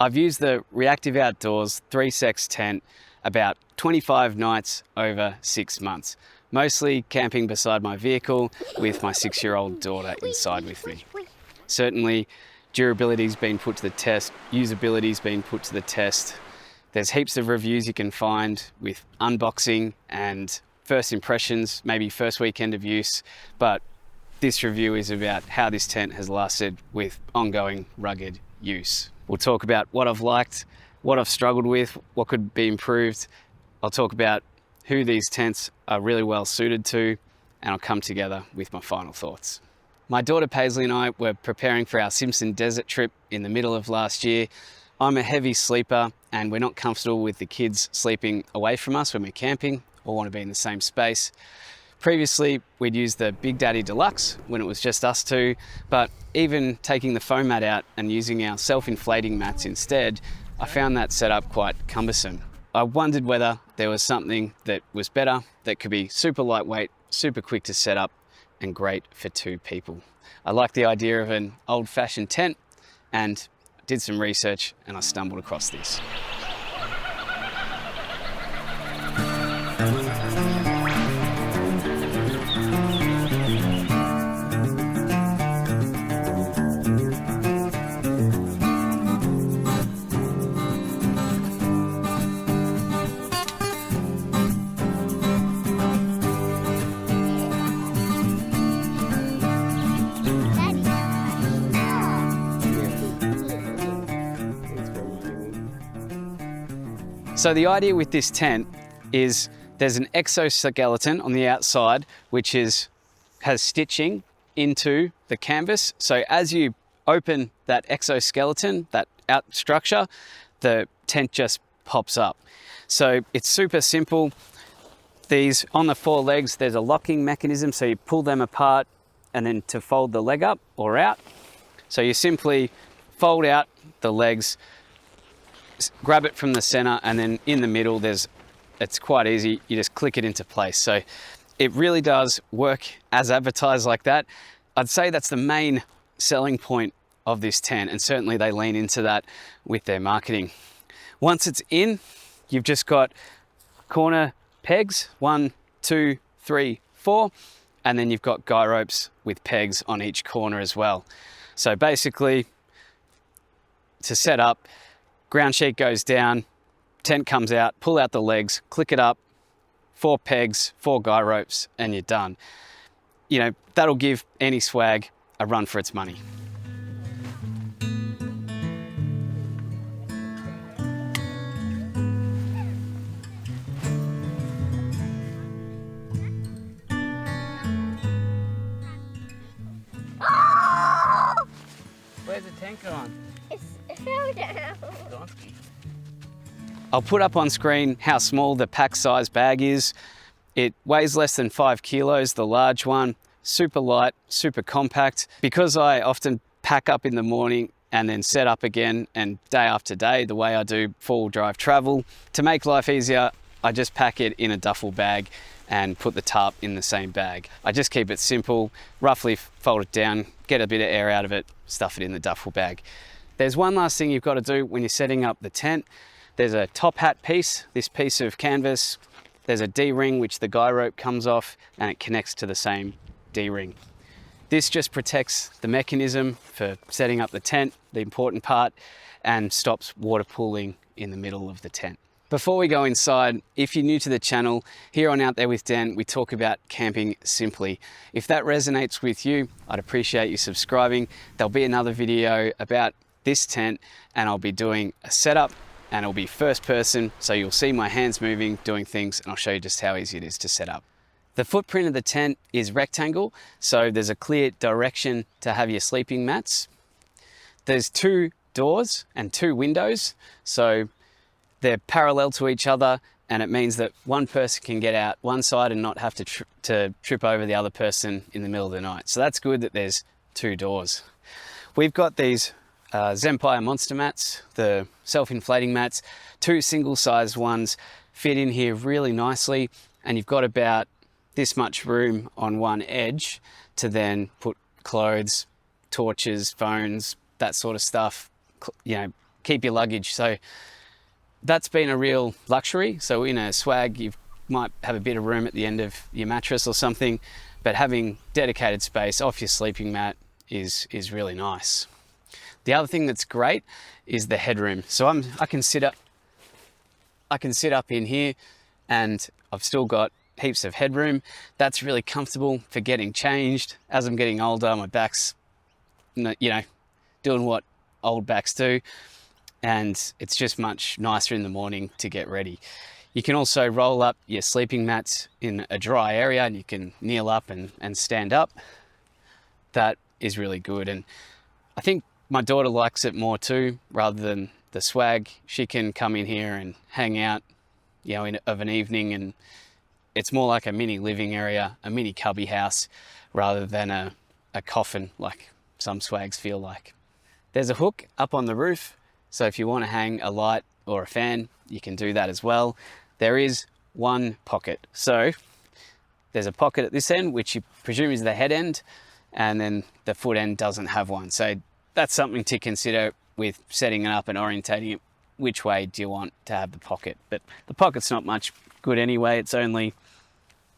I've used the Reactive Outdoors 3-Sex tent about 25 nights over 6 months, mostly camping beside my vehicle with my 6-year-old daughter inside with me. Certainly, durability's been put to the test, usability's been put to the test. There's heaps of reviews you can find with unboxing and first impressions, maybe first weekend of use, but this review is about how this tent has lasted with ongoing rugged use. We'll talk about what I've liked, what I've struggled with, what could be improved. I'll talk about who these tents are really well suited to, and I'll come together with my final thoughts. My daughter Paisley and I were preparing for our Simpson Desert trip in the middle of last year. I'm a heavy sleeper and we're not comfortable with the kids sleeping away from us when we're camping or want to be in the same space. Previously, we'd used the Big Daddy Deluxe when it was just us two, but even taking the foam mat out and using our self-inflating mats instead, I found that setup quite cumbersome. I wondered whether there was something that was better, that could be super lightweight, super quick to set up, and great for 2 people. I like the idea of an old-fashioned tent and did some research and I stumbled across this. So the idea with this tent is there's an exoskeleton on the outside which has stitching into the canvas. So as you open that exoskeleton, that out structure, the tent just pops up. So it's super simple. These on the 4 legs, there's a locking mechanism, so you pull them apart and then to fold the leg up or out. So you simply fold out the legs, grab it from the center, and then in the middle it's quite easy, you just click it into place. So it really does work as advertised like that. I'd say that's the main selling point of this tent, and certainly they lean into that with their marketing. Once it's in, you've just got corner pegs, 1, 2, 3, 4, and then you've got guy ropes with pegs on each corner as well. So basically, to set up, ground sheet goes down, tent comes out, pull out the legs, click it up, 4 pegs, 4 guy ropes, and you're done. You know, that'll give any swag a run for its money. Where's the tent gone? It fell down. I'll put up on screen how small the pack size bag is. It weighs less than 5 kilos, the large one, super light, super compact. Because I often pack up in the morning and then set up again and day after day, the way I do 4-wheel drive travel, to make life easier, I just pack it in a duffel bag and put the tarp in the same bag. I just keep it simple, roughly fold it down, get a bit of air out of it, stuff it in the duffel bag. There's one last thing you've got to do when you're setting up the tent. There's a top hat piece, this piece of canvas. There's a D-ring which the guy rope comes off and it connects to the same D-ring. This just protects the mechanism for setting up the tent, the important part, and stops water pooling in the middle of the tent. Before we go inside, if you're new to the channel, here on Out There with Dan, we talk about camping simply. If that resonates with you, I'd appreciate you subscribing. There'll be another video about this tent and I'll be doing a setup and it'll be first person, so you'll see my hands moving, doing things, and I'll show you just how easy it is to set up. The footprint of the tent is rectangle, so there's a clear direction to have your sleeping mats. There's 2 doors and 2 windows, so they're parallel to each other, and it means that one person can get out one side and not have to trip over the other person in the middle of the night. So that's good that there's 2 doors. We've got these Zempire monster mats, the self-inflating mats, 2 single-sized ones fit in here really nicely, and you've got about this much room on one edge to then put clothes, torches, phones, that sort of stuff, you know, keep your luggage. So that's been a real luxury. So in a swag, you might have a bit of room at the end of your mattress or something, but having dedicated space off your sleeping mat is really nice. The other thing that's great is the headroom. So I can sit up in here, and I've still got heaps of headroom. That's really comfortable for getting changed. As I'm getting older, my back's, doing what old backs do, and it's just much nicer in the morning to get ready. You can also roll up your sleeping mats in a dry area, and you can kneel up and stand up. That is really good, and I think my daughter likes it more too, rather than the swag. She can come in here and hang out, of an evening, and it's more like a mini living area, a mini cubby house, rather than a coffin like some swags feel like. There's a hook up on the roof, so if you want to hang a light or a fan, you can do that as well. There is one pocket. So there's a pocket at this end, which you presume is the head end, and then the foot end doesn't have one. So that's something to consider with setting it up and orientating it. Which way do you want to have the pocket? But the pocket's not much good anyway. It's only,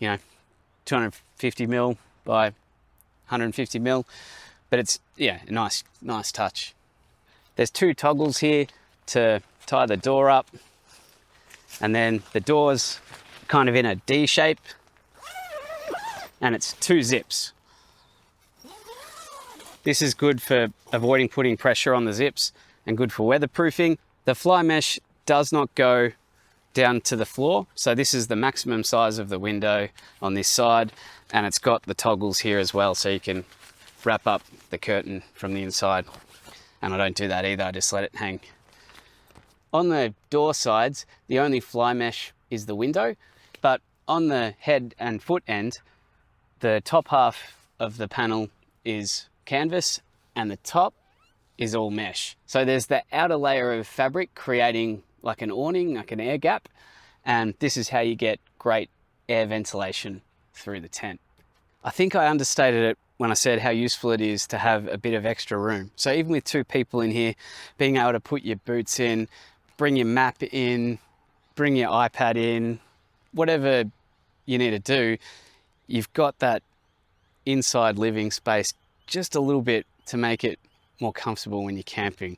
250 mil by 150 mil, but it's, a nice touch. There's two toggles here to tie the door up, and then the door's kind of in a D shape, and it's 2 zips. This is good for avoiding putting pressure on the zips and good for weatherproofing. The fly mesh does not go down to the floor, so this is the maximum size of the window on this side, and it's got the toggles here as well, so you can wrap up the curtain from the inside. And I don't do that either, I just let it hang. On the door sides, the only fly mesh is the window, but on the head and foot end, the top half of the panel is canvas and the top is all mesh. So there's the outer layer of fabric creating like an awning, like an air gap, and this is how you get great air ventilation through the tent. I think I understated it when I said how useful it is to have a bit of extra room. So even with 2 people in here, being able to put your boots in, bring your map in, bring your iPad in, whatever you need to do, you've got that inside living space just a little bit to make it more comfortable when you're camping.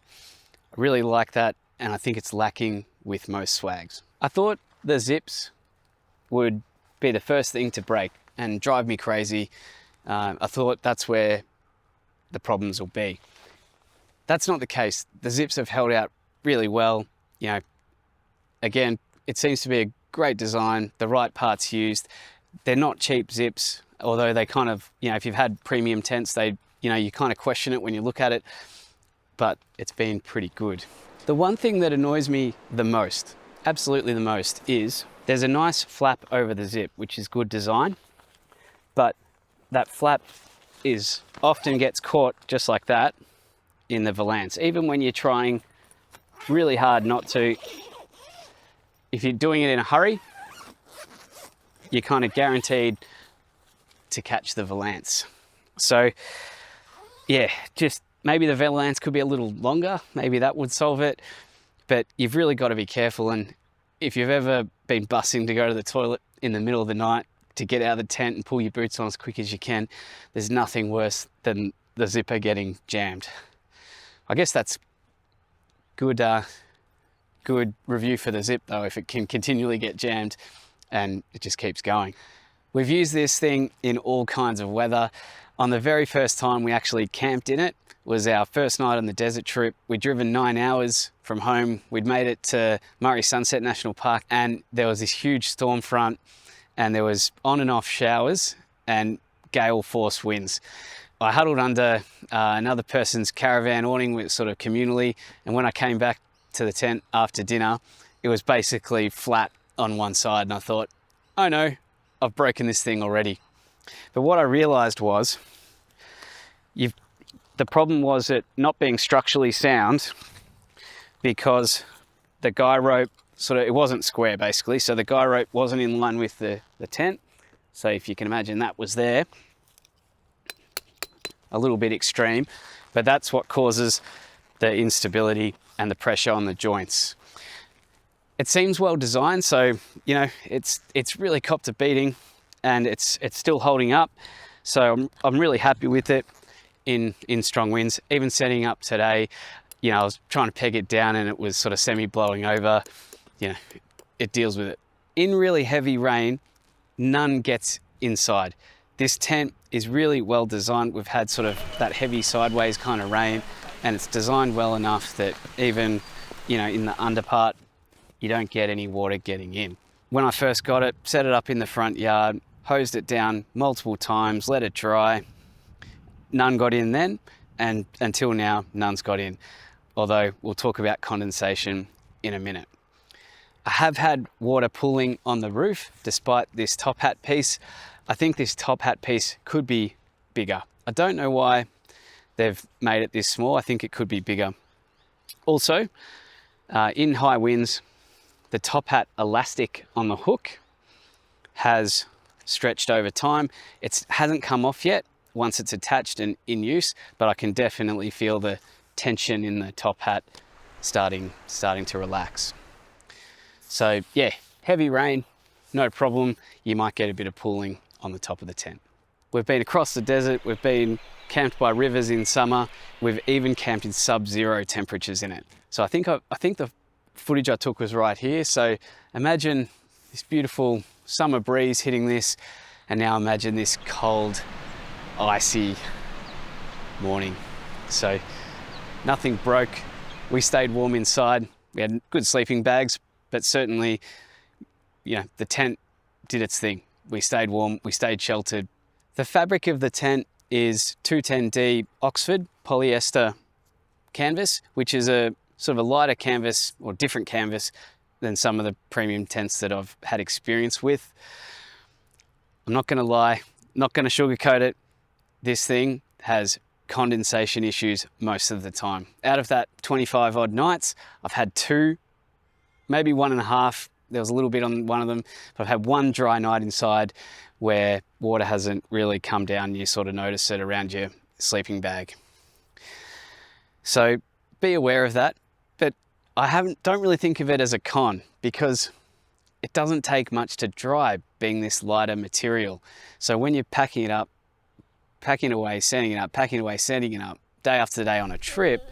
I really like that, and I think it's lacking with most swags. I thought the zips would be the first thing to break and drive me crazy. I thought that's where the problems will be. That's not the case. The zips have held out really well. Again, it seems to be a great design, the right parts used. They're not cheap zips, although they kind of, if you've had premium tents, you kind of question it when you look at it, but it's been pretty good. The one thing that annoys me the most, absolutely the most, is there's a nice flap over the zip, which is good design, but that flap often gets caught just like that in the valance. Even when you're trying really hard not to, if you're doing it in a hurry, you're kind of guaranteed to catch the valance. So yeah, just maybe the valance could be a little longer, maybe that would solve it, but you've really got to be careful. And if you've ever been bussing to go to the toilet in the middle of the night to get out of the tent and pull your boots on as quick as you can, there's nothing worse than the zipper getting jammed. I guess that's good review for the zip though, if it can continually get jammed and it just keeps going. We've used this thing in all kinds of weather. On the very first time we actually camped in it was our first night on the desert trip. We'd driven 9 hours from home. We'd made it to Murray Sunset National Park, and there was this huge storm front, and there was on and off showers and gale force winds. I huddled under another person's caravan awning, sort of communally, and when I came back to the tent after dinner, it was basically flat on one side, and I thought, oh no, I've broken this thing already. But what I realized was the problem was it not being structurally sound, because the guy rope it wasn't square basically, so the guy rope wasn't in line with the tent. So if you can imagine, that was there, a little bit extreme, but that's what causes the instability and the pressure on the joints. It seems well designed, so you know it's really copped a beating, and it's still holding up. So I'm really happy with it in strong winds. Even setting up today, you know, I was trying to peg it down and it was sort of semi blowing over. You know, it deals with it. In really heavy rain, none gets inside. This tent is really well designed. We've had sort of that heavy sideways kind of rain, and it's designed well enough that even, you know, in the under part, you don't get any water getting in. When I first got it, set it up in the front yard, hosed it down multiple times, let it dry. None got in then, and until now, none's got in. Although we'll talk about condensation in a minute. I have had water pooling on the roof despite this top hat piece. I think this top hat piece could be bigger. I don't know why they've made it this small. I think it could be bigger. Also, in high winds, the top hat elastic on the hook has stretched over time. It hasn't come off yet once it's attached and in use, but I can definitely feel the tension in the top hat starting to relax. So yeah, heavy rain, no problem. You might get a bit of pooling on the top of the tent. We've been across the desert, we've been camped by rivers in summer, we've even camped in sub-zero temperatures in it. So I think the footage I took was right here. So imagine this beautiful summer breeze hitting this, and now imagine this cold, icy morning. So nothing broke. We stayed warm inside. We had good sleeping bags, but certainly, you know, the tent did its thing. We stayed warm, we stayed sheltered. The fabric of the tent is 210D Oxford polyester canvas, which is a sort of a lighter canvas or different canvas than some of the premium tents that I've had experience with. I'm not gonna lie, not gonna sugarcoat it. This thing has condensation issues most of the time. Out of that 25 odd nights, I've had 2, maybe 1.5. There was a little bit on one of them, but I've had 1 dry night inside where water hasn't really come down. You sort of notice it around your sleeping bag. So be aware of that, but I don't really think of it as a con because it doesn't take much to dry being this lighter material. So when you're packing it up, packing away, sending it up, packing away, sending it up, day after day on a trip,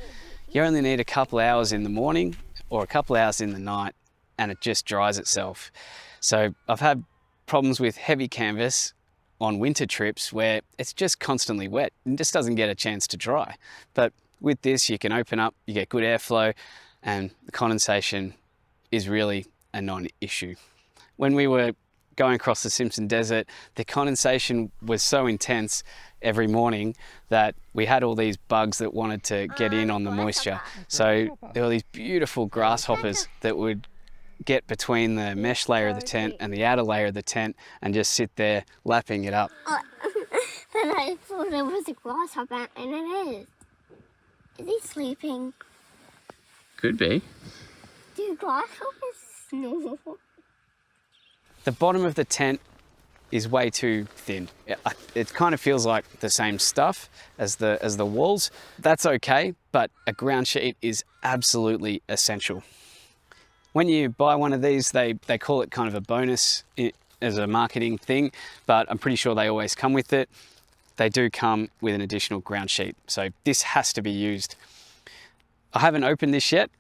you only need a couple hours in the morning or a couple hours in the night and it just dries itself. So I've had problems with heavy canvas on winter trips where it's just constantly wet and just doesn't get a chance to dry. But with this, you can open up, you get good airflow, and the condensation is really a non-issue. When we were going across the Simpson Desert, the condensation was so intense every morning that we had all these bugs that wanted to get in on the moisture. So there were these beautiful grasshoppers that would get between the mesh layer of the tent and the outer layer of the tent and just sit there lapping it up. And I thought it was a grasshopper, and it is. Is he sleeping? Could be. Do grasshoppers snore? The bottom of the tent is way too thin. It kind of feels like the same stuff as the walls. That's okay, but a ground sheet is absolutely essential. When you buy one of these, they call it kind of a bonus as a marketing thing, but I'm pretty sure they always come with it. They do come with an additional ground sheet, so this has to be used. I haven't opened this yet.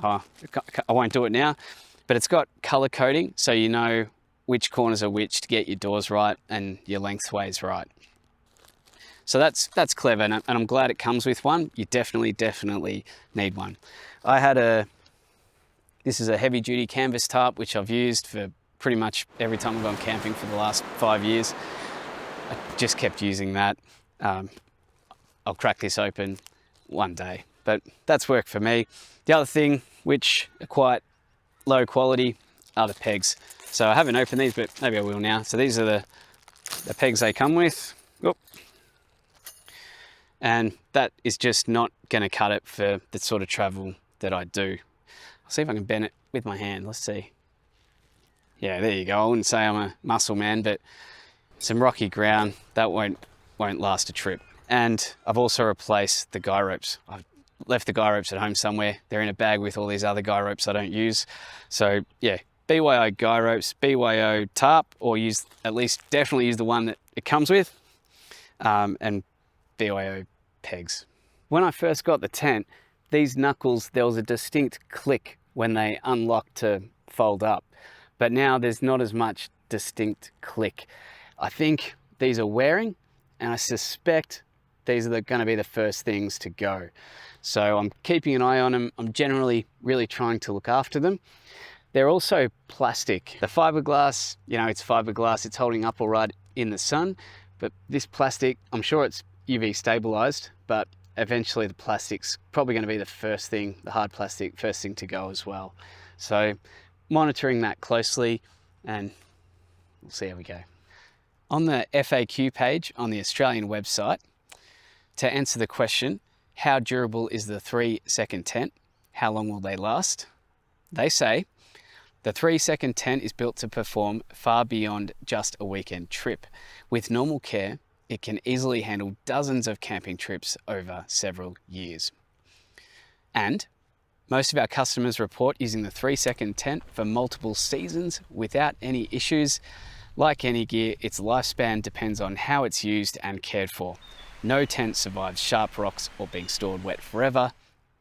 I won't do it now, but it's got color coding, so you know which corners are which to get your doors right and your lengthways right. So that's clever, and I'm glad it comes with one. You definitely need one. This is a heavy duty canvas tarp, which I've used for pretty much every time I've gone camping for the last 5 years. I just kept using that. I'll crack this open one day, but that's worked for me. The other thing, which are quite low quality, are the pegs. So I haven't opened these, but maybe I will now. So these are the pegs they come with. Oop. And that is just not gonna cut it for the sort of travel that I do. I'll see if I can bend it with my hand. Let's see. Yeah, there you go. I wouldn't say I'm a muscle man, but some rocky ground, that won't last a trip. And I've also replaced the guy ropes. left the guy ropes at home somewhere. They're in a bag with all these other guy ropes I don't use. So yeah, BYO guy ropes, BYO tarp, or definitely use the one that it comes with, and BYO pegs. When I first got the tent, these knuckles, there was a distinct click when they unlocked to fold up, but now there's not as much distinct click. I think these are wearing, and I suspect these are going to be the first things to go. So I'm keeping an eye on them. I'm generally really trying to look after them. They're also plastic. The fiberglass, it's fiberglass, it's holding up all right in the sun, but this plastic, I'm sure it's UV stabilized, but eventually the plastic's probably going to be the hard plastic, first thing to go as well. So monitoring that closely, and we'll see how we go. On the FAQ page on the Australian website, to answer the question, how durable is the 3-second tent? How long will they last? They say, the 3-second tent is built to perform far beyond just a weekend trip. With normal care, it can easily handle dozens of camping trips over several years. And most of our customers report using the 3-second tent for multiple seasons without any issues. Like any gear, its lifespan depends on how it's used and cared for. No tent survives sharp rocks or being stored wet forever,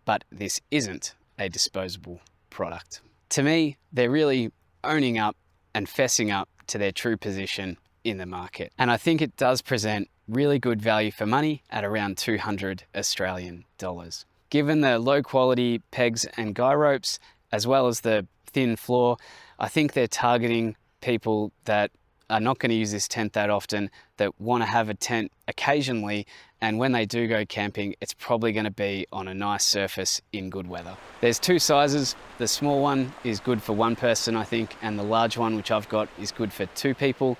but this isn't a disposable product. To me, they're really owning up and fessing up to their true position in the market. And I think it does present really good value for money at around 200 Australian dollars. Given the low quality pegs and guy ropes, as well as the thin floor, I think they're targeting people that are not going to use this tent that often, that want to have a tent occasionally, and when they do go camping, it's probably going to be on a nice surface in good weather. There's two sizes. The small one is good for one person, I think, and the large one, which I've got, is good for 2 people.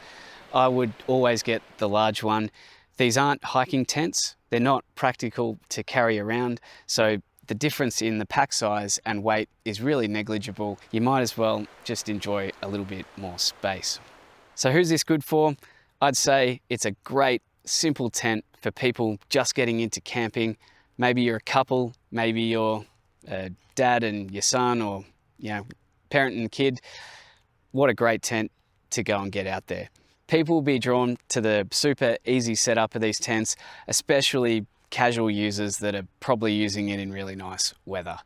I would always get the large one. These aren't hiking tents. They're not practical to carry around, so the difference in the pack size and weight is really negligible. You might as well just enjoy a little bit more space. So who's this good for? I'd say it's a great, simple tent for people just getting into camping. Maybe you're a couple, maybe you're a dad and your son, or parent and kid. What a great tent to go and get out there. People will be drawn to the super easy setup of these tents, especially casual users that are probably using it in really nice weather.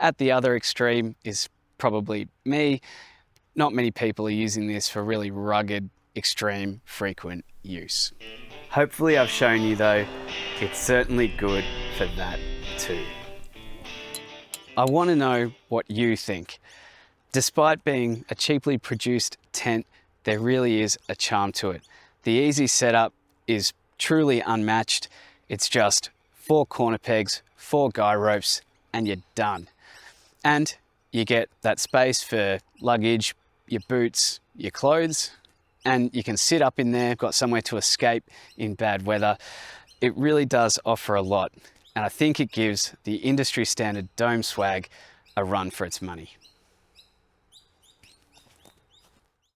At the other extreme is probably me. Not many people are using this for really rugged, extreme, frequent use. Hopefully I've shown you though, it's certainly good for that too. I want to know what you think. Despite being a cheaply produced tent, there really is a charm to it. The easy setup is truly unmatched. It's just 4 corner pegs, 4 guy ropes, and you're done. And you get that space for luggage, your boots, your clothes, and you can sit up in there, got somewhere to escape in bad weather. It really does offer a lot, and I think it gives the industry standard dome swag a run for its money.